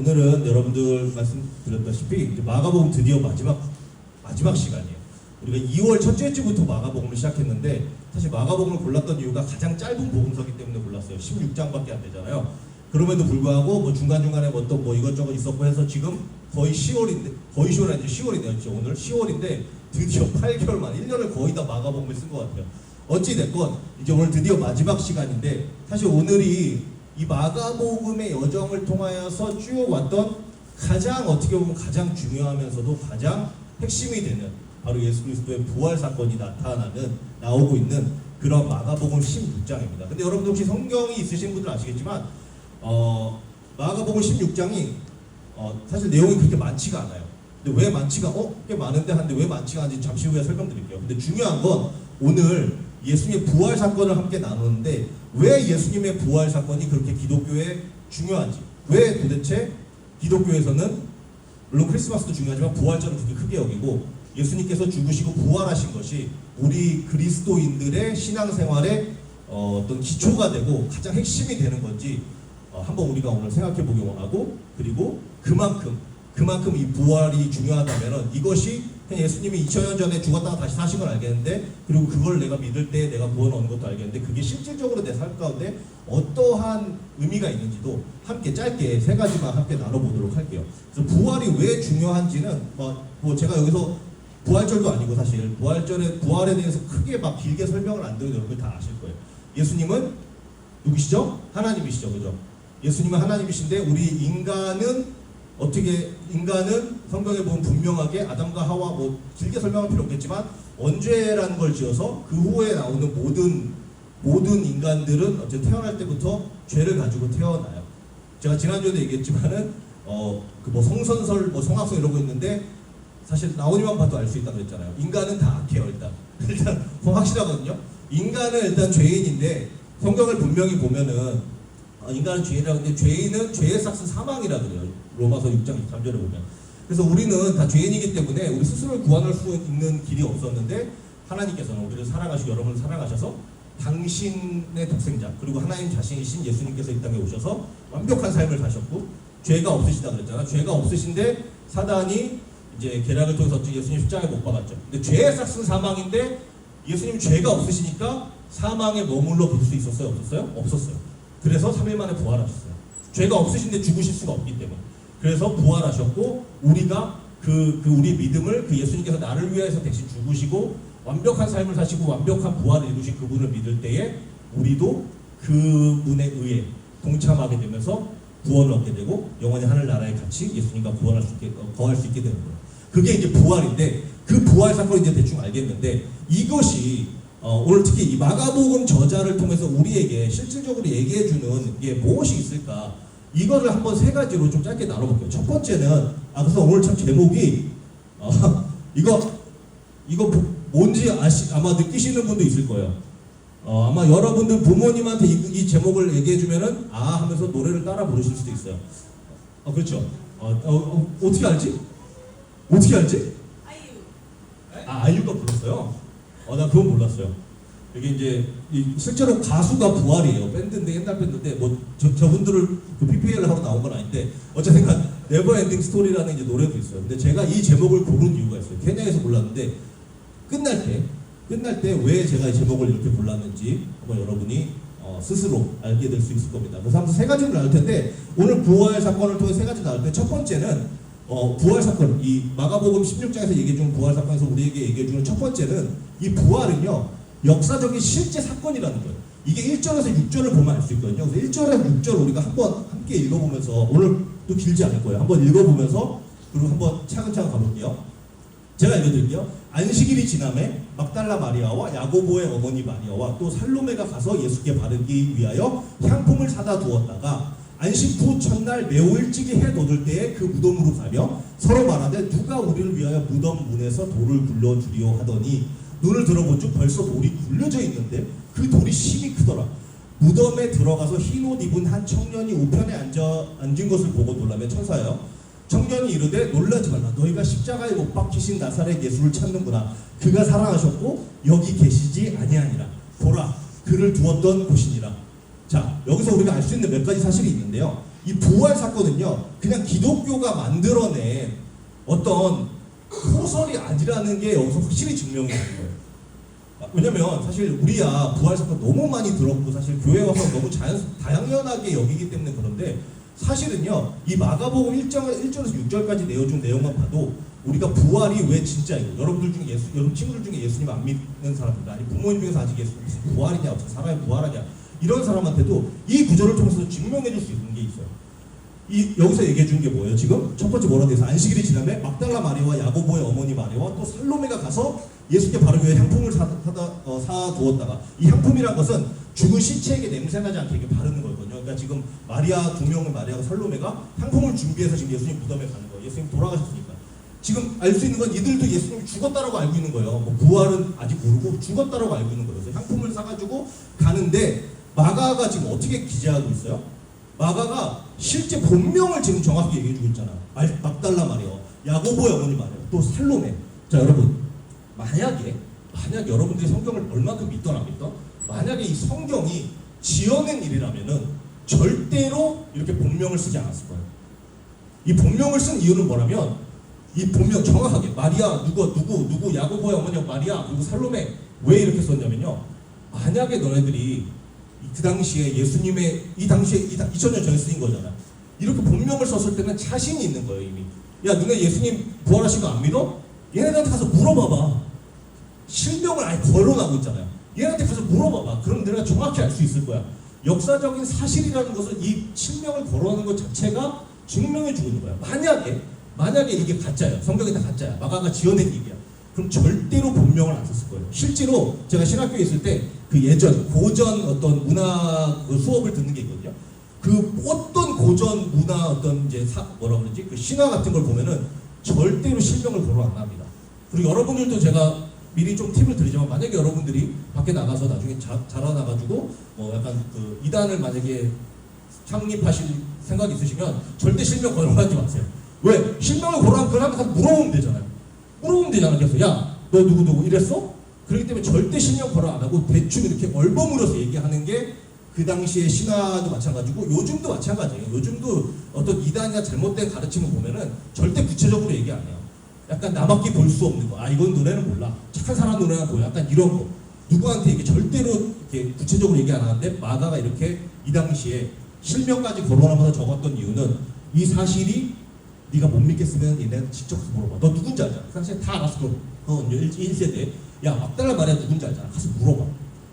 오늘은 여러분들 말씀드렸다시피 이제 마가복음 드디어 마지막 시간이에요. 우리가 2월 첫째 주부터 마가복음을 시작했는데 사실 마가복음을 골랐던 이유가 가장 짧은 복음서기 때문에 골랐어요. 16장밖에 안 되잖아요. 그럼에도 불구하고 뭐 중간중간에 어떤 뭐 이것저것 있었고 해서 지금 거의 10월인데 거의 10월 아니죠. 10월이네요. 오늘 10월인데 드디어 8개월 만 1년을 거의 다 마가복음을 쓴 것 같아요. 어찌 됐건 이제 오늘 드디어 마지막 시간인데 사실 오늘이 이 마가복음의 여정을 통하여서 쭉 왔던 가장 어떻게 보면 가장 중요하면서도 가장 핵심이 되는 바로 예수 그리스도의 부활 사건이 나오고 있는 그런 마가복음 16장입니다. 근데 여러분들 혹시 성경이 있으신 분들 아시겠지만 마가복음 16장이 사실 내용이 그렇게 많지가 않아요. 근데 왜 많지가 꽤 많은데 하는데 왜 많지가 않은지 잠시 후에 설명드릴게요. 근데 중요한 건 오늘 예수님의 부활 사건을 함께 나누는데 왜 예수님의 부활 사건이 그렇게 기독교에 중요한지, 왜 도대체 기독교에서는 물론 크리스마스도 중요하지만 부활절을 그렇게 크게 여기고 예수님께서 죽으시고 부활하신 것이 우리 그리스도인들의 신앙생활의 어떤 기초가 되고 가장 핵심이 되는 건지 한번 우리가 오늘 생각해 보기 원하고, 그리고 그만큼 이 부활이 중요하다면 이것이 그냥 예수님이 2000년 전에 죽었다가 다시 사신 걸 알겠는데, 그리고 그걸 내가 믿을 때 내가 구원 얻는 것도 알겠는데 그게 실질적으로 내 삶 가운데 어떠한 의미가 있는지도 함께 짧게 세 가지만 함께 나눠보도록 할게요. 그래서 부활이 왜 중요한지는 뭐 제가 여기서 부활절도 아니고 사실 부활에 대해서 크게 막 길게 설명을 안 드려도 여러분들 다 아실 거예요. 예수님은 누구시죠? 하나님이시죠, 그죠? 예수님은 하나님이신데 우리 인간은 성경에 보면 분명하게 아담과 하와 뭐 길게 설명할 필요 없겠지만 언죄라는 걸 지어서 그 후에 나오는 모든 인간들은 어쨌든 태어날 때부터 죄를 가지고 태어나요. 제가 지난주에도 얘기했지만은 그 뭐 성선설 뭐 성악성 이러고 있는데 사실 나오니만 봐도 알 수 있다고 그랬잖아요. 인간은 다 악해요. 일단 확실하거든요. 인간은 일단 죄인인데 성경을 분명히 보면은 인간은 죄인이라고 하는데 죄인은 죄의 삭은 사망이라 그래요. 로마서 6장 23절에 보면. 그래서 우리는 다 죄인이기 때문에 우리 스스로를 구원할 수 있는 길이 없었는데 하나님께서는 우리를 사랑하시고 여러분을 사랑하셔서 당신의 독생자 그리고 하나님 자신이신 예수님께서 이 땅에 오셔서 완벽한 삶을 사셨고 죄가 없으시다 그랬잖아. 죄가 없으신데 사단이 이제 계략을 통해서 예수님 십자가에 못 박았죠. 근데 죄의 삭은 사망인데 예수님 죄가 없으시니까 사망에 머물러 볼 수 있었어요? 없었어요? 없었어요. 그래서 3일 만에 부활하셨어요. 죄가 없으신데 죽으실 수가 없기 때문에. 그래서 부활하셨고 우리가 우리 믿음을 그 예수님께서 나를 위해서 대신 죽으시고 완벽한 삶을 사시고 완벽한 부활을 이루신 그분을 믿을 때에 우리도 그분에 의해 동참하게 되면서 구원을 얻게 되고 영원히 하늘나라에 같이 예수님과 거할 수 있게 되는 거예요. 그게 이제 부활인데 그 부활 사건을 이제 대충 알겠는데 이것이 오늘 특히 이 마가복음 저자를 통해서 우리에게 실질적으로 얘기해주는 게 무엇이 있을까? 이거를 한번 세 가지로 좀 짧게 나눠볼게요. 첫 번째는 그래서 오늘 참 제목이 이거 뭔지 아마 느끼시는 분도 있을 거예요. 아마 여러분들 부모님한테 이 제목을 얘기해주면은 하면서 노래를 따라 부르실 수도 있어요. 그렇죠. 어떻게 알지? 어떻게 알지? 아이유가 불렀어요. 나 그건 몰랐어요. 이게 이제 실제로 가수가 부활이에요. 밴드인데 옛날 밴드인데 뭐 저분들을 그 PPL을 하러 나온 건 아닌데 어쨌든 네버엔딩 스토리라는 이제 노래도 있어요. 근데 제가 이 제목을 고른 이유가 있어요. 케냐에서 골랐는데 끝날 때 왜 제가 이 제목을 이렇게 골랐는지 한번 여러분이 스스로 알게 될 수 있을 겁니다. 그래서 한번 세 가지를 나눌 텐데 오늘 부활 사건을 통해 세 가지 나눌 때 첫 번째는 부활 사건, 이 마가복음 16장에서 얘기해주는 부활 사건에서 우리에게 얘기해주는 첫 번째는 이 부활은요 역사적인 실제 사건이라는 거예요. 이게 1절에서 6절을 보면 알 수 있거든요. 그래서 1절에서 6절 우리가 한번 함께 읽어보면서 오늘 또 길지 않을 거예요. 한번 읽어보면서 그리고 한번 차근차근 가볼게요. 제가 읽어드릴게요. 안식일이 지남에 막달라 마리아와 야고보의 어머니 마리아와 또 살로메가 가서 예수께 바르기 위하여 향품을 사다 두었다가 안식 후 첫날 매우 일찍이 해 돋을 때에 그 무덤으로 가며 서로 말하되 누가 우리를 위하여 무덤 문에서 돌을 굴려주리오 하더니 눈을 들어본즉 벌써 돌이 굴려져 있는데 그 돌이 심히 크더라. 무덤에 들어가서 흰 옷 입은 한 청년이 우편에 앉은 것을 보고 놀라며 천사여 청년이 이르되 놀라지 말라. 너희가 십자가에 못 박히신 나사렛 예수를 찾는구나. 그가 살아나셨고 여기 계시지 아니하니라. 보라 그를 두었던 곳이니라. 자, 여기서 우리가 알 수 있는 몇 가지 사실이 있는데요. 이 부활 사건은요, 그냥 기독교가 만들어낸 어떤 소설이 아니라는 게 여기서 확실히 증명이 되는 거예요. 왜냐면 사실 우리야 부활 사건 너무 많이 들었고 사실 교회 와서 너무 당연하게 여기기 때문에 그런데 사실은요, 이 마가복음 1절에서 6절까지 내어준 내용만 봐도 우리가 부활이 왜 진짜이고, 여러분 친구들 중에 예수님 안 믿는 사람들, 아니 부모님 중에서 아직 예수님 무슨 부활이냐, 어떻게 사람이 부활하냐, 이런 사람한테도 이 구절을 통해서 증명해 줄 수 있는 게 있어요. 여기서 얘기해 주는 게 뭐예요? 지금 첫 번째 뭐라고 돼서 안식일이 지나매 막달라 마리아와 야고보의 어머니 마리아와 또 살로메가 가서 예수께 바르기 위해 향품을 사두었다가, 이 향품이란 것은 죽은 시체에게 냄새나지 않게 이렇게 바르는 거거든요. 그러니까 지금 마리아 두 명의 마리아와 살로메가 향품을 준비해서 지금 예수님 무덤에 가는 거예요. 예수님 돌아가셨으니까. 지금 알 수 있는 건 이들도 예수님이 죽었다라고 알고 있는 거예요. 뭐 부활은 아직 모르고 죽었다라고 알고 있는 거예요. 그래서 향품을 사가지고 가는데 마가가 지금 어떻게 기재하고 있어요? 마가가 실제 본명을 지금 정확히 얘기해주고 있잖아. 막달라 마리아, 야고보의 어머니 마리아, 또 살로메. 자, 여러분, 만약에 여러분들이 성경을 얼마큼 믿던 안 믿던, 만약에 이 성경이 지어낸 일이라면은 절대로 이렇게 본명을 쓰지 않았을 거예요. 이 본명을 쓴 이유는 뭐라면, 이 본명 정확하게 마리아 누구 야고보의 어머니 마리아 그리고 살로메 왜 이렇게 썼냐면요, 만약에 너네들이 그 당시에 예수님의 이 당시에 2000년 전에 쓰인 거잖아. 이렇게 본명을 썼을 때는 자신이 있는 거예요. 이미. 야, 너네 예수님 부활하신 거 안 믿어? 얘네들한테 가서 물어봐봐. 실명을 아예 거론하고 있잖아요. 얘네한테 가서 물어봐봐. 그럼 내가 정확히 알 수 있을 거야. 역사적인 사실이라는 것은 이 실명을 거론하는 것 자체가 증명해 주고 있는 거야. 만약에 이게 가짜예요. 성경이 다 가짜야. 마가가 지어낸 얘기야. 그럼 절대로 본명을 안 썼을 거예요. 실제로 제가 신학교에 있을 때 그 예전 고전 어떤 문화 그 수업을 듣는 게 있거든요. 그 어떤 고전 문화 어떤 이제 뭐라 그러지? 그 신화 같은 걸 보면은 절대로 실명을 거론 안 합니다. 그리고 여러분들도 제가 미리 좀 팁을 드리자면, 만약에 여러분들이 밖에 나가서 나중에 자라나가지고 뭐 약간 그 이단을 만약에 창립하실 생각이 있으시면 절대 실명 거론하지 마세요. 왜? 실명을 거론하면 그 사람한테 물어보면 되잖아요. 그래서 야, 너 누구 이랬어? 그렇기 때문에 절대 실명 거론 안 하고 대충 이렇게 얼버무려서 얘기하는 게 그 당시의 신화도 마찬가지고 요즘도 마찬가지예요. 요즘도 어떤 이단이나 잘못된 가르침을 보면은 절대 구체적으로 얘기 안 해요. 약간 나밖에 볼 수 없는 거. 아, 이건 노래는 몰라. 착한 사람 노래는 뭐야. 약간 이런 거. 누구한테 이게 절대로 이렇게 구체적으로 얘기 안 하는데 마가가 이렇게 이 당시에 실명까지 거론하면서 적었던 이유는 이 사실이 네가 못 믿겠으면 얘네한테 직접 가서 물어봐. 너 누군지 알잖아. 그 당시에 다 알았을 거고. 1세대. 야, 막달라 마리아 누군지 알잖아. 가서 물어봐.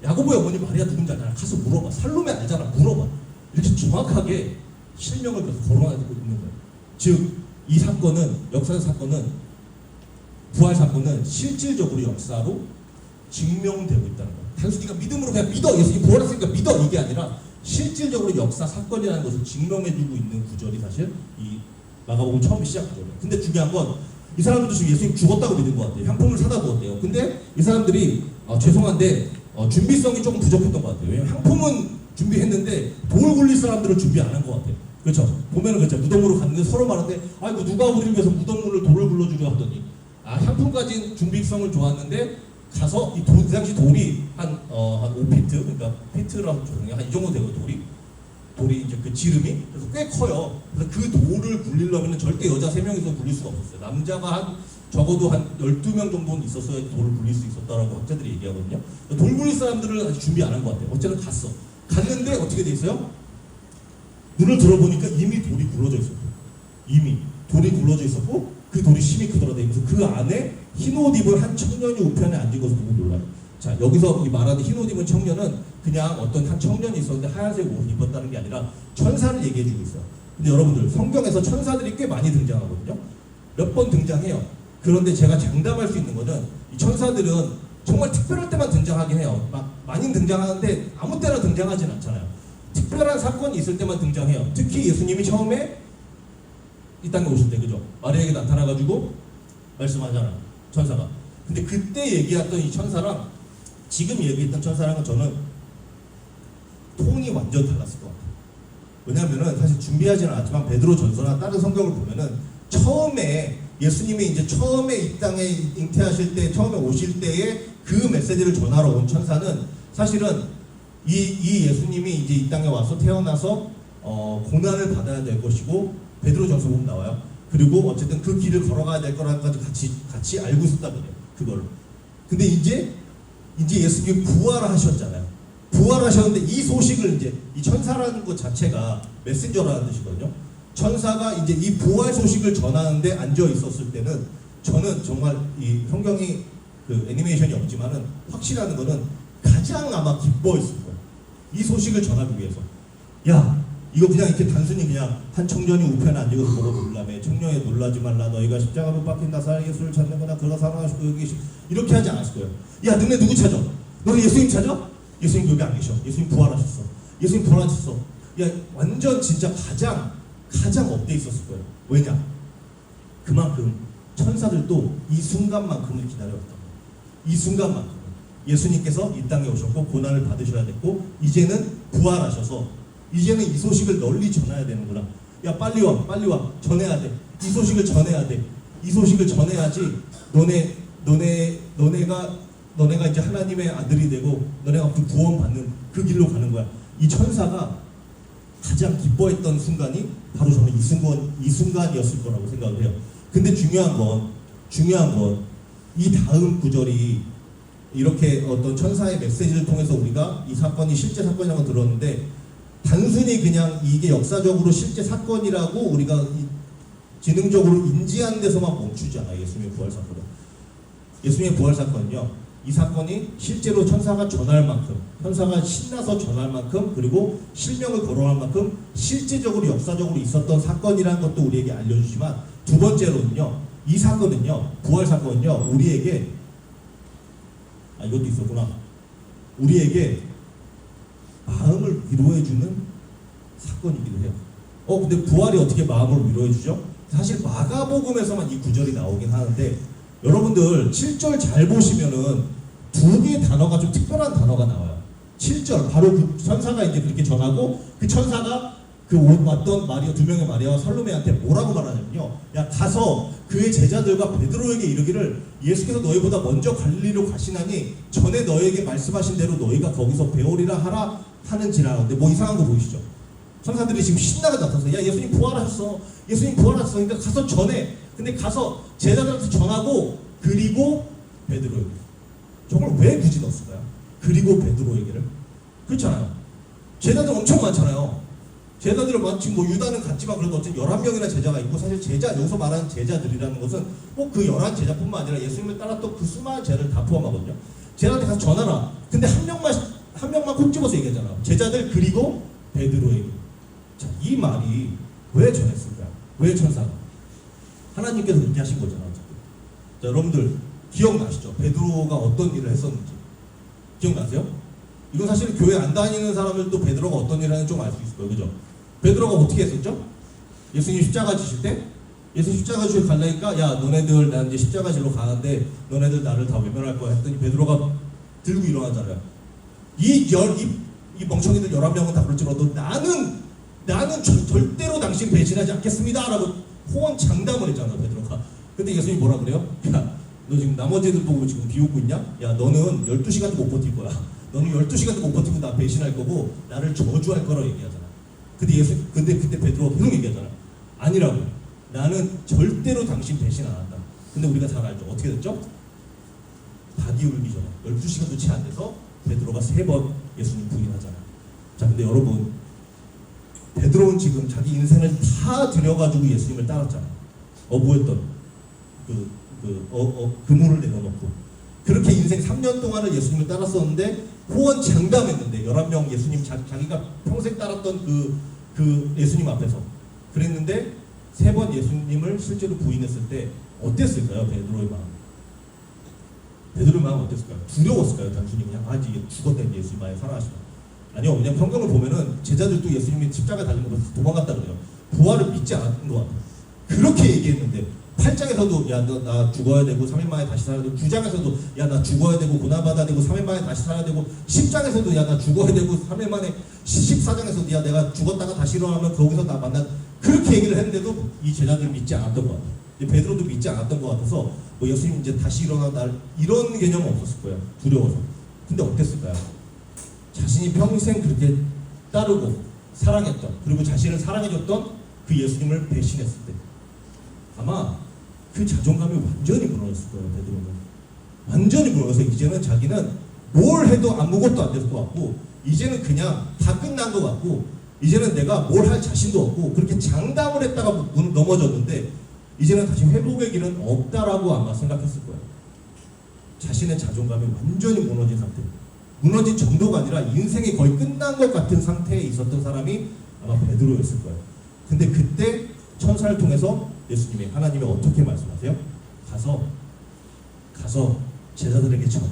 야고보의 어머니 마리아 누군지 알잖아. 가서 물어봐. 살로메 알잖아. 물어봐. 이렇게 정확하게 실명을 계속 거론하고 있는 거예요. 즉, 이 사건은, 역사적 사건은, 부활 사건은 실질적으로 역사로 증명되고 있다는 거예요. 단순히 네가 믿음으로 그냥 믿어. 예수님 부활했으니까 믿어. 이게 아니라 실질적으로 역사 사건이라는 것을 증명해주고 있는 구절이 사실 이 마가복음 처음 시작 구절이에요. 근데 중요한 건 이 사람들도 지금 예수님 죽었다고 믿은 것 같아요. 향품을 사다 두었대요. 근데 이 사람들이 죄송한데 준비성이 조금 부족했던 것 같아요. 왜냐면 향품은 준비했는데 돌 굴릴 사람들은 준비 안 한 것 같아요. 그렇죠? 보면은 그렇죠. 무덤으로 갔는데 서로 말하는데 아이고 누가 우리를 위해서 무덤문을 돌을 굴러주려 하더니, 향품까지 준비성을 좋았는데 가서 그 당시 돌이 한 5피트, 그러니까 피트라고 조용히 한 이 정도 되고 돌이 이제 그 지름이 그래서 꽤 커요. 그래서 그 돌을 굴리려면 절대 여자 3명이서 굴릴 수가 없었어요. 남자가 적어도 한 12명 정도는 있었어야 돌을 굴릴 수 있었다라고 학자들이 얘기하거든요. 돌 굴릴 사람들은 아직 준비 안 한 것 같아요. 어쨌든 갔는데 어떻게 돼 있어요? 눈을 들어보니까 이미 돌이 굴러져 있었고, 이미 돌이 굴러져 있었고 그 돌이 심히 크더라다니면서 그 안에 흰 옷 입은 한 청년이 우편에 앉은 것을 보고 놀라요. 자, 여기서 이 말하는 흰 옷 입은 청년은 그냥 어떤 한 청년이 있었는데 하얀색 옷을 입었다는 게 아니라 천사를 얘기해주고 있어요. 근데 여러분들 성경에서 천사들이 꽤 많이 등장하거든요. 몇 번 등장해요. 그런데 제가 장담할 수 있는 거는 이 천사들은 정말 특별할 때만 등장하긴 해요. 막 많이 등장하는데 아무 때나 등장하진 않잖아요. 특별한 사건이 있을 때만 등장해요. 특히 예수님이 처음에 이 땅에 오실 때, 그죠? 마리아에게 나타나가지고 말씀하잖아요. 천사가. 근데 그때 얘기했던 이 천사랑 지금 얘기했던 천사랑은 저는 톤이 완전 달랐을 것 같아요. 왜냐면은 사실 준비하지는 않았지만 베드로 전서나 다른 성경을 보면은 처음에 예수님이 이제 처음에 이 땅에 잉태하실 때, 처음에 오실 때에 그 메시지를 전하러 온 천사는 사실은 이 예수님이 이제 이 땅에 와서 태어나서 고난을 받아야 될 것이고 베드로전서 보면 나와요. 그리고 어쨌든 그 길을 걸어가야 될 거라는 것까지 같이 알고 있었단 말이에요. 그걸. 근데 이제 예수님이 부활하셨잖아요. 부활하셨는데 이 소식을 이제 이 천사라는 것 자체가 메신저라는 뜻이거든요. 천사가 이제 이 부활 소식을 전하는데 앉아 있었을 때는 저는 정말 이 성경이 그 애니메이션이 없지만은 확실한 거는 가장 아마 기뻐했을 거예요. 이 소식을 전하기 위해서. 야, 이거 그냥 이렇게 단순히 그냥 한 청년이 우편에 앉아서 보고 놀라매 청년에 놀라지 말라 너희가 십자가 못 박힌다 살아 예수를 찾는구나 그가 살아나시고 여기 이렇게 하지 않았을 거예요. 야, 너네 누구 찾아? 너네 예수님 찾아? 예수님 여기 안 계셔. 예수님 부활하셨어. 예수님 부활하셨어. 야, 완전 진짜 가장 업돼 있었을 거예요. 왜냐? 그만큼 천사들도 이 순간만큼을 기다렸던 거예요. 이 순간만큼 예수님께서 이 땅에 오셨고 고난을 받으셔야 됐고 이제는 부활하셔서 이제는 이 소식을 널리 전해야 되는구나. 야, 빨리 와 전해야 돼. 이 소식을 전해야 돼. 이 소식을 전해야지 너네가 이제 하나님의 아들이 되고 너네가 그 구원받는 그 길로 가는 거야. 이 천사가 가장 기뻐했던 순간이 바로 저는 이 순간이었을 거라고 생각을 해요. 근데 중요한 건 이 다음 구절이 이렇게 어떤 천사의 메시지를 통해서 우리가 이 사건이 실제 사건이라고 들었는데 단순히 그냥 이게 역사적으로 실제 사건이라고 우리가 지능적으로 인지하는 데서만 멈추지 않아요. 예수님의 부활 사건은. 예수님의 부활 사건은요. 이 사건이 실제로 천사가 전할 만큼, 천사가 신나서 전할 만큼, 그리고 실명을 거론할 만큼 실제적으로 역사적으로 있었던 사건이라는 것도 우리에게 알려주지만 두 번째로는요. 이 사건은요. 부활 사건은요. 우리에게 이것도 있었구나. 우리에게 마음을 위로해주는 사건이기도 해요. 근데 부활이 어떻게 마음을 위로해주죠? 사실 마가복음에서만 이 구절이 나오긴 하는데 여러분들 7절 잘 보시면은 두 개의 단어가 좀 특별한 단어가 나와요. 7절 바로 그 천사가 이제 그렇게 전하고 그 천사가 그 왔던 마리아 두 명의 마리아와 살로메한테 뭐라고 말하냐면요. 야, 가서 그의 제자들과 베드로에게 이르기를 예수께서 너희보다 먼저 갈릴리로 가시나니 전에 너희에게 말씀하신 대로 너희가 거기서 배우리라 하라 하는지라. 근데 뭐 이상한 거 보이시죠? 천사들이 지금 신나게 나타나서 야, 예수님 부활하셨어. 예수님 부활하셨어. 그러니까 가서 전해. 근데 가서 제자들한테 전하고 그리고 베드로에게. 저걸 왜 굳이 넣었을까요? 그리고 베드로에게를. 그렇잖아요. 제자들 엄청 많잖아요. 제자들은 지금 뭐 유다는 같지만 그래도 어쨌든 11명이나 제자가 있고 사실 여기서 말하는 제자들이라는 것은 꼭 그 11제자뿐만 아니라 예수님을 따랐던 그 수많은 제자를 다 포함하거든요. 제자한테 가서 전하라. 근데 한 명만 콕 집어서 얘기하잖아. 제자들 그리고 베드로에게. 자, 이 말이 왜 전했을까요? 왜 천사가? 하나님께서 그렇게 하신 거잖아. 자, 여러분들 기억나시죠? 베드로가 어떤 일을 했었는지 기억나세요? 이건 사실 교회 안 다니는 사람들도 베드로가 어떤 일을 하는지 좀 알 수 있을 거예요. 그죠? 베드로가 어떻게 했었죠? 예수님 십자가 지실 때 예수님 십자가 지실 가려니까 야, 너네들 난 이제 십자가 지러 가는데 너네들 나를 다 외면할 거야 했더니 베드로가 들고 일어나잖아요. 이 멍청이들 11명은 다 그럴지라도 나는 절대로 당신 배신하지 않겠습니다 라고 호언장담을 했잖아, 베드로가. 근데 예수님이 뭐라 그래요? 야, 너 지금 나머지들 보고 지금 비웃고 있냐? 야, 너는 12시간도 못 버틸 거야. 너는 12시간도 못 버티고 나 배신할 거고 나를 저주할 거라고 얘기하잖아. 근데 그때 베드로가 계속 얘기하잖아. 아니라고. 나는 절대로 당신 배신 안 한다. 근데 우리가 잘 알죠. 어떻게 됐죠? 닭이 울기 전에 12시간도 채 안 돼서 베드로가 3번 예수님 부인하잖아. 자, 근데 여러분 베드로는 지금 자기 인생을 다 들여가지고 예수님을 따랐잖아. 뭐했던 그물을 내려놓고 그렇게 인생 3년 동안을 예수님을 따랐었는데 호언 장담했는데 11명 예수님 자기가 평생 따랐던 그 예수님 앞에서 그랬는데 3번 예수님을 실제로 부인했을 때 어땠을까요? 베드로의 마음. 베드로의 마음 어땠을까요? 두려웠을까요? 단순히 그냥 이제 죽었다 이제 예수님 만에 살아가시다. 아니요, 그냥 성경을 보면은 제자들도 예수님이 십자가에 달린 거 도망갔다 그래요. 부활을 믿지 않았던 것 같아요. 그렇게 얘기했는데 8장에서도 야, 너 나 죽어야 되고 3일 만에 다시 살아야 되고 9장에서도 야, 나 죽어야 되고 고난받아야 되고 3일 만에 다시 살아야 되고 10장에서도 야, 나 죽어야 되고 3일 만에 14장에서도 야, 내가 죽었다가 다시 일어나면 거기서 나 만나 그렇게 얘기를 했는데도 이 제자들은 믿지 않았던 것 같아요. 베드로도 믿지 않았던 것 같아서 뭐 예수님 이제 다시 일어나 날 이런 개념은 없었을 거예요. 두려워서. 근데 어땠을까요? 자신이 평생 그렇게 따르고 사랑했던, 그리고 자신을 사랑해줬던 그 예수님을 배신했을 때 아마 그 자존감이 완전히 무너졌을 거예요. 베드로는 완전히 무너져서 이제는 자기는 뭘 해도 아무것도 안 될 것 같고, 이제는 그냥 다 끝난 것 같고, 이제는 내가 뭘 할 자신도 없고, 그렇게 장담을 했다가 넘어졌는데 이제는 다시 회복의 길은 없다라고 아마 생각했을 거예요. 자신의 자존감이 완전히 무너진 상태, 무너진 정도가 아니라 인생이 거의 끝난 것 같은 상태에 있었던 사람이 아마 베드로였을 거예요. 근데 그때 천사를 통해서 예수님이, 하나님이 어떻게 말씀하세요? 가서 제자들에게 전해.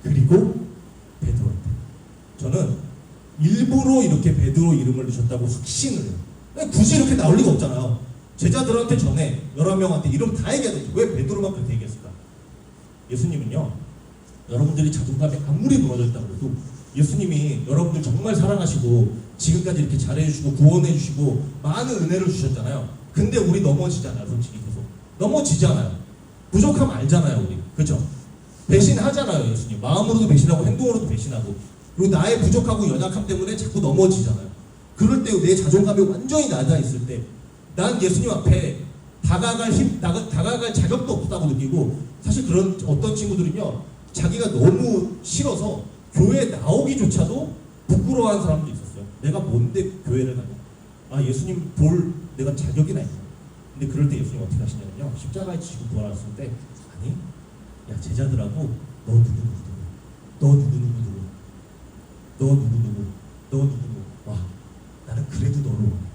그리고 베드로한테. 저는 일부러 이렇게 베드로 이름을 넣으셨다고 확신을 해요. 굳이 이렇게 나올 리가 없잖아요. 제자들한테 전해, 11명한테 이름 다 얘기하는데 왜 베드로만 그렇게 얘기했을까? 예수님은요, 여러분들이 자존감이 아무리 무너졌다 그래도 예수님이 여러분들 정말 사랑하시고 지금까지 이렇게 잘해주시고 구원해주시고 많은 은혜를 주셨잖아요. 근데 우리 넘어지잖아요. 솔직히 계속 넘어지잖아요. 부족함 알잖아요. 우리, 그죠? 배신하잖아요. 예수님 마음으로도 배신하고 행동으로도 배신하고, 그리고 나의 부족하고 연약함 때문에 자꾸 넘어지잖아요. 그럴 때 내 자존감이 완전히 낮아 있을 때 난 예수님 앞에 다가갈 자격도 없다고 느끼고, 사실 그런 어떤 친구들은요, 자기가 너무 싫어서 교회에 나오기조차도 부끄러워하는 사람도 있었어요. 내가 뭔데 교회를 가냐? 예수님 볼 내가 자격이나 있나? 근데 그럴 때 예수님 어떻게 하시냐면요, 십자가에 지시고 부활하셨을 때, 아니, 야 제자들하고 너 누구 와, 나는 그래도 너로 와.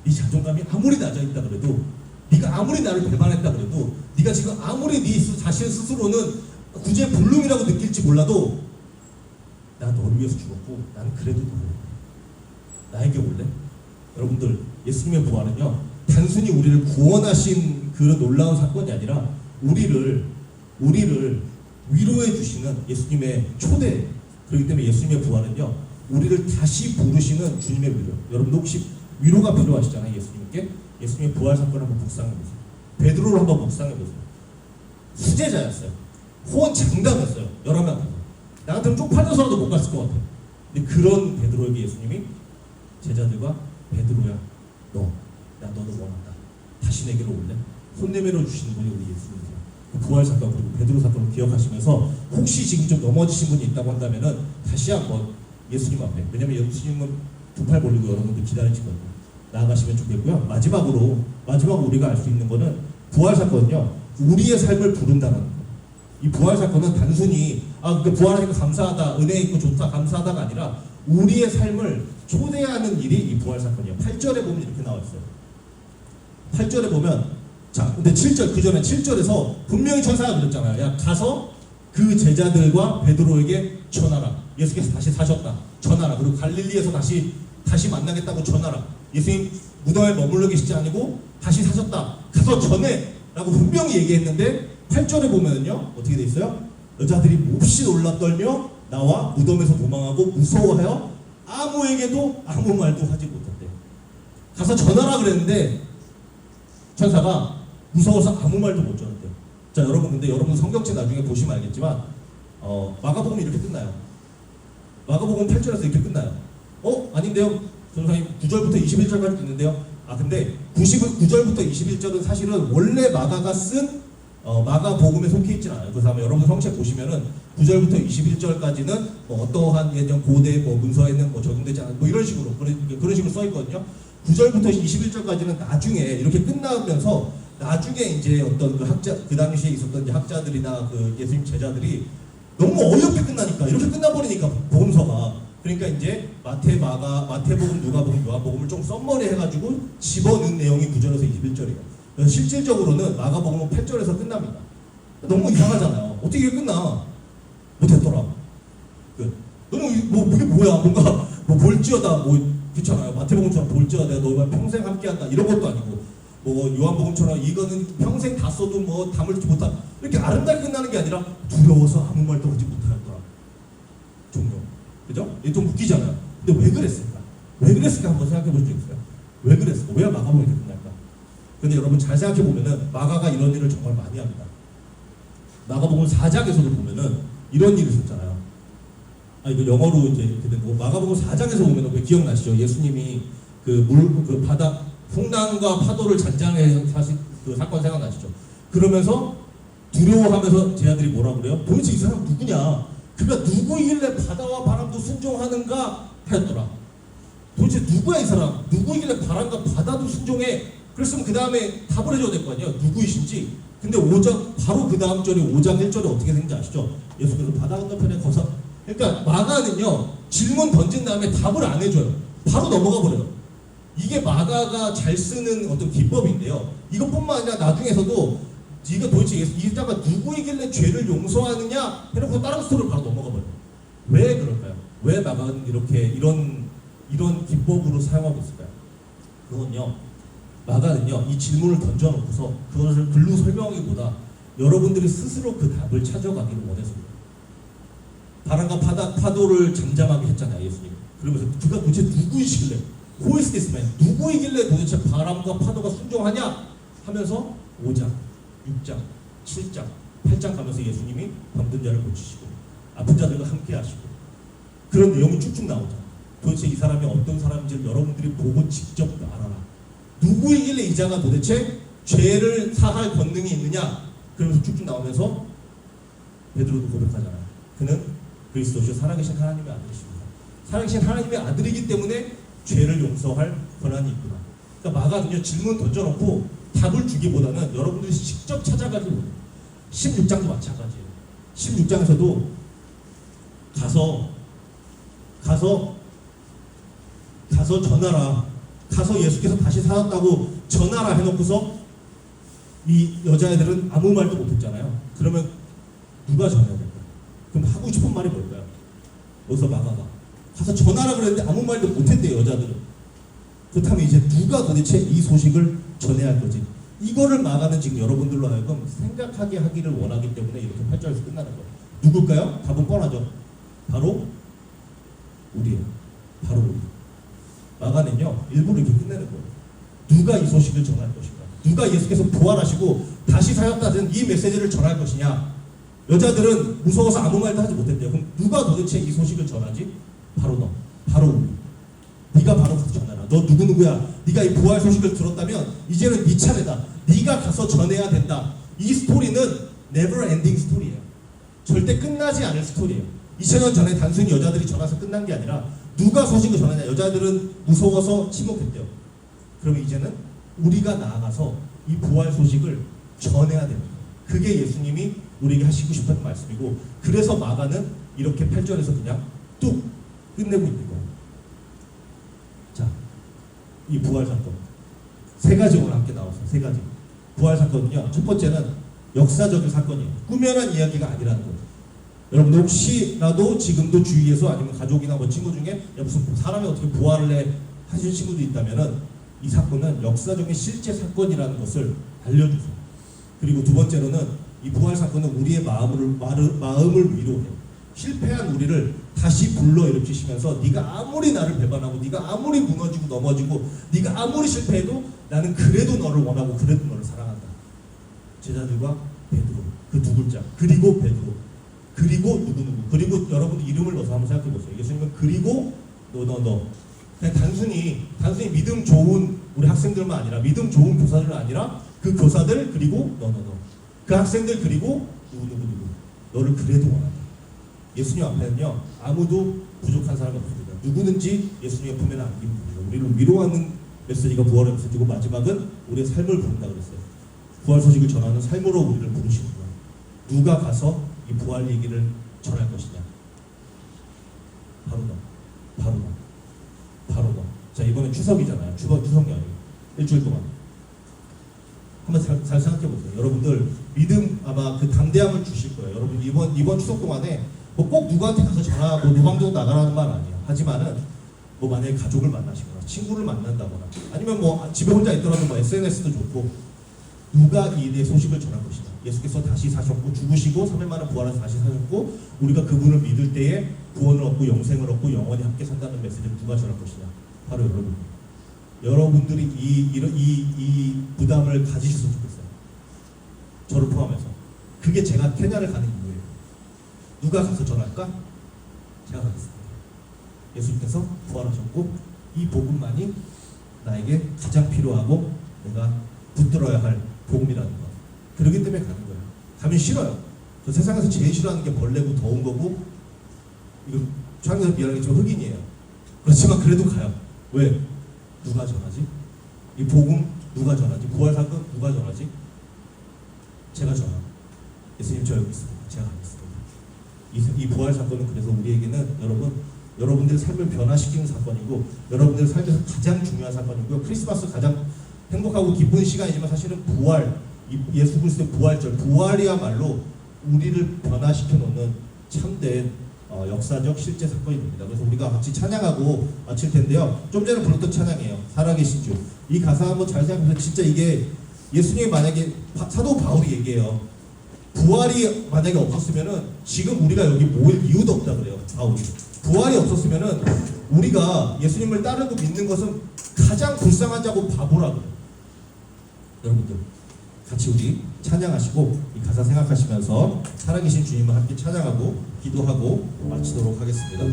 네 자존감이 아무리 낮아 있다 그래도, 네가 아무리 나를 배반했다 그래도, 네가 지금 아무리 네 자신 스스로는 구제불능이라고 느낄지 몰라도, 나 너를 위해서 죽었고 나는 그래도 너로 와. 나에게 올래? 여러분들, 예수님의 부활은요, 단순히 우리를 구원하신 그런 놀라운 사건이 아니라 우리를 위로해 주시는 예수님의 초대. 그렇기 때문에 예수님의 부활은요, 우리를 다시 부르시는 주님의 위로. 여러분도 혹시 위로가 필요하시잖아요. 예수님께. 예수님의 부활 사건을 한번 묵상해보세요. 베드로를 한번 묵상해보세요. 수제자였어요. 호언 장담했어요. 11명 앞에서. 나 같으면 쪽팔려서라도 못 갔을 것 같아요. 근데 그런 베드로에게 예수님이 제자들과, 베드로야, 나 너도 원한다. 다시 내게로 올래? 손 내밀어 주시는 분이 우리 예수님이세요. 그 부활 사건, 그리고 베드로 사건을 기억하시면서 혹시 지금 좀 넘어지신 분이 있다고 한다면은 다시 한번 예수님 앞에, 왜냐면 예수님은 두 팔 벌리고 여러분들 기다리시거든요. 나아가시면 좋겠고요. 마지막으로 우리가 알 수 있는 거는, 부활 사건은요, 우리의 삶을 부른다는 거예요. 이 부활 사건은 단순히 그러니까 부활하니까 감사하다, 은혜 있고 좋다, 감사하다가 아니라 우리의 삶을 초대하는 일이 이 부활 사건이에요. 8절에 보면 이렇게 나와 있어요. 8절에 보면, 자, 근데 7절, 그 전에 7절에서 분명히 천사가 그랬잖아요. 야, 가서 그 제자들과 베드로에게 전하라. 예수께서 다시 사셨다. 전하라. 그리고 갈릴리에서 다시 만나겠다고 전하라. 예수님 무덤에 머물러 계시지 아니고 다시 사셨다. 가서 전해. 라고 분명히 얘기했는데 8절에 보면요, 어떻게 돼 있어요? 여자들이 몹시 놀라 떨며 나와 무덤에서 도망하고 무서워하여 아무에게도 아무 말도 하지 못했대. 가서 전하라 그랬는데 천사가 무서워서 아무 말도 못 전했대요. 자, 여러분, 근데 여러분 성경책 나중에 보시면 알겠지만 마가복음이 이렇게 끝나요. 마가복음 8절에서 이렇게 끝나요. 아닌데요? 선생님 9절부터 21절까지 있는데요. 근데 9절부터 21절은 사실은 원래 마가가 쓴 마가복음에 속해 있진 않아요. 그래서 아마 여러분 성책 보시면은 9절부터 21절까지는 어떠한 예전 고대 문서에는 적용되지 않은 이런 식으로 그런 식으로 써 있거든요. 9절부터 21절까지는 나중에 이렇게 끝나면서, 나중에 이제 어떤 그 당시에 있었던 학자들이나 그 예수님 제자들이 너무 어이없게 끝나니까, 이렇게 끝나버리니까 복음서가, 그러니까 이제 마태복음, 누가복음, 요한복음을 좀 썸머리 해가지고 집어넣은 내용이 9절에서 21절이에요. 그래서 실질적으로는 마가복음은 8절에서 끝납니다. 너무 이상하잖아요. 어떻게 이게 끝나? 못했더라. 너무 이게 뭐야? 뭔가 볼지어다 그렇잖아요. 마태복음처럼 볼지어다 내가 너와 평생 함께한다 이런 것도 아니고, 요한복음처럼 이거는 평생 다 써도 담을지 못한, 이렇게 아름답게 끝나는 게 아니라 두려워서 아무 말도 하지 못하였더라. 종료. 그죠? 이게 좀 웃기잖아요. 근데 왜 그랬을까? 한번 생각해 볼 수 있어요. 왜 그랬을까? 왜 마가복음이 이렇게 끝날까? 근데 여러분 잘 생각해 보면은 마가가 이런 일을 정말 많이 합니다. 마가복음 4장에서도 보면은 이런 일이 있었잖아요. 이거 영어로 이제 이렇게 된 거고, 마가복음 4장에서 보면 그 기억나시죠? 예수님이 그 바다 풍랑과 파도를 잔잔해 사실 그 사건 생각나시죠? 그러면서 두려워하면서 제 아들이 뭐라 그래요? 도대체 이 사람 누구냐? 그가 누구이길래 바다와 바람도 순종하는가 하였더라. 도대체 누구야 이 사람? 누구이길래 바람과 바다도 순종해? 그랬으면 그 다음에 답을 해줘야 될 거 아니에요? 누구이신지. 근데 5장 바로 그 다음 절에 5장 1절에 어떻게 생긴지 아시죠? 예수께서 바다 건너편에 거서, 그러니까 마가는요 질문 던진 다음에 답을 안 해줘요. 바로 넘어가 버려요. 이게 마가가 잘 쓰는 어떤 기법인데요. 이것뿐만 아니라 나중에서도 이거 도대체 이자가 누구이길래 죄를 용서하느냐 해놓고 다른 스토리를 바로 넘어가 버려요. 왜 그럴까요? 왜 마가는 이렇게 이런 기법으로 사용하고 있을까요? 그건요, 마가는요 이 질문을 던져놓고서 그것을 글로 설명하기보다 여러분들이 스스로 그 답을 찾아가기를 원했습니다. 바람과 파도를 잠잠하게 했잖아요, 예수님. 그러면서 그가 도대체 누구이시길래, Who is this man? 누구이길래 도대체 바람과 파도가 순종하냐 하면서 5장, 6장, 7장, 8장 가면서 예수님이 병든 자를 고치시고 아픈 자들과 함께 하시고 그런 내용이 쭉쭉 나오잖아요. 도대체 이 사람이 어떤 사람인지를 여러분들이 보고 직접 알아라. 누구이길래 이 자가 도대체 죄를 사할 권능이 있느냐? 그러면서 쭉쭉 나오면서 베드로도 고백하잖아요. 그는 그리스도시요 살아계신 하나님의 아들이십니다. 살아계신 하나님의 아들이기 때문에 죄를 용서할 권한이 있구나. 그러니까 마가는요 질문 던져놓고 답을 주기보다는 여러분들이 직접 찾아가기 원해요. 16장도 마찬가지예요. 16장에서도 가서 전하라. 가서 예수께서 다시 살았다고 전하라 해놓고서 이 여자애들은 아무 말도 못했잖아요. 그러면 누가 전해야 될까요? 그럼 하고 싶은 말이 뭘까요? 여기서 마가가 가서 전하라 그랬는데 아무 말도 못했대요, 여자들은. 그렇다면 이제 누가 도대체 이 소식을 전해야 할 거지? 이거를 마가는 지금 여러분들로 하여금 생각하게 하기를 원하기 때문에 이렇게 8절에서 끝나는 거예요. 누굴까요? 답은 뻔하죠. 바로 우리예요. 바로 우리. 마가는요 일부러 이렇게 끝내는 거예요. 누가 이 소식을 전할 것인가? 누가 예수께서 부활하시고 다시 사셨다는 이 메시지를 전할 것이냐? 여자들은 무서워서 아무 말도 하지 못했대요. 그럼 누가 도대체 이 소식을 전하지? 바로 너, 바로 우리. 네가 바로 가서 전하라. 너 누구누구야? 네가 이 부활 소식을 들었다면 이제는 네 차례다. 네가 가서 전해야 된다. 이 스토리는 never ending 스토리예요. 절대 끝나지 않을 스토리예요. 2000년 전에 단순히 여자들이 전해서 끝난 게 아니라 누가 소식을 전하냐? 여자들은 무서워서 침묵했대요. 그럼 이제는 우리가 나아가서 이 부활 소식을 전해야 됩니다. 그게 예수님이 우리에게 하시고 싶은 말씀이고, 그래서 마가는 이렇게 8절에서 그냥 뚝 끝내고 있는 거예요. 자, 이 부활 사건 세 가지 오늘 함께 나왔어요. 세 가지. 부활 사건은요, 첫 번째는 역사적인 사건이에요. 꾸며낸 이야기가 아니라는 거예요. 여러분들 혹시라도 지금도 주위에서 아니면 가족이나 뭐 친구 중에 무슨 사람이 어떻게 부활을 해 하시는 친구도 있다면은 이 사건은 역사적인 실제 사건이라는 것을 알려주세요. 그리고 두 번째로는 이 부활 사건은 우리의 마음을 위로해요. 실패한 우리를 다시 불러일으키시면서 네가 아무리 나를 배반하고 네가 아무리 무너지고 넘어지고 네가 아무리 실패해도 나는 그래도 너를 원하고 그래도 너를 사랑한다. 제자들과 베드로, 그 두 글자, 그리고 베드로, 그리고 누구누구, 그리고 여러분들 이름을 넣어서 한번 생각해 보세요. 예수님은 그리고 너 그냥 단순히 믿음 좋은 우리 학생들만 아니라 믿음 좋은 교사들은 아니라 그 교사들 그리고 너 그 학생들 그리고 누구 너를 그래도 원한다. 예수님 앞에는요 아무도 부족한 사람이 없습니다. 누구든지 예수님의 품에는 안기면 됩니다. 우리를 위로하는 메시지가 부활의 메시지고, 마지막은 우리의 삶을 부른다 그랬어요. 부활 소식을 전하는 삶으로 우리를 부르시는구나. 누가 가서 이 부활 얘기를 전할 것이냐? 바로 너. 자, 이번엔 추석이잖아요. 추석 연휴 일주일 동안 한번 잘 생각해 보세요. 여러분들 믿음 아마 그 담대함을 주실 거예요. 여러분 이번 추석 동안에 뭐 꼭 누구한테 가서 전화하고 노방종 나가라는 말 아니에요. 하지만은 뭐 만약에 가족을 만나시거나 친구를 만난다거나 아니면 뭐 집에 혼자 있더라도 뭐 SNS도 좋고, 누가 이 일의 소식을 전할 것이냐? 예수께서 다시 사셨고 죽으시고 3일 만에 부활해서 다시 사셨고 우리가 그분을 믿을 때에 구원을 얻고 영생을 얻고 영원히 함께 산다는 메시지를 누가 전할 것이냐? 바로 여러분. 여러분들이 이 부담을 가지셨으면 좋겠어요. 저를 포함해서. 그게 제가 케냐를 가는 이유예요. 누가 가서 전할까? 제가 가겠습니다. 예수님께서 부활하셨고 이 복음만이 나에게 가장 필요하고 내가 붙들어야 할 복음이라는 것. 그러기 때문에 가는 거예요. 가면 싫어요. 저 세상에서 제일 싫어하는 게 벌레고 더운 거고, 이거 주한에서 미안한 게 좀 흑인이에요. 그렇지만 그래도 가요. 왜? 누가 전하지? 이 복음 누가 전하지? 부활 사건 누가 전하지? 제가 전하고. 예수님 저 여기 있습니다. 제가 가겠습니다. 이 부활 사건은 그래서 우리에게는 여러분들의 삶을 변화시키는 사건이고, 여러분들의 삶에서 가장 중요한 사건이고요. 크리스마스 가장 행복하고 기쁜 시간이지만 사실은 부활, 예수 그리스도의 부활절, 부활이야말로 우리를 변화시켜 놓는 참된 역사적 실제 사건이 됩니다. 그래서 우리가 같이 찬양하고 마칠 텐데요. 좀 전에 불렀던 찬양이에요. 살아계신 주. 이 가사 한번 잘 생각해보면 진짜 이게 예수님이 만약에 사도 바울이 얘기해요. 부활이 만약에 없었으면은 지금 우리가 여기 모일 이유도 없다 그래요. 바울이. 부활이 없었으면은 우리가 예수님을 따르고 믿는 것은 가장 불쌍한 자고 바보라고. 여러분들 같이 우리 찬양하시고 이 가사 생각하시면서 살아계신 주님을 함께 찬양하고 기도하고 마치도록 하겠습니다.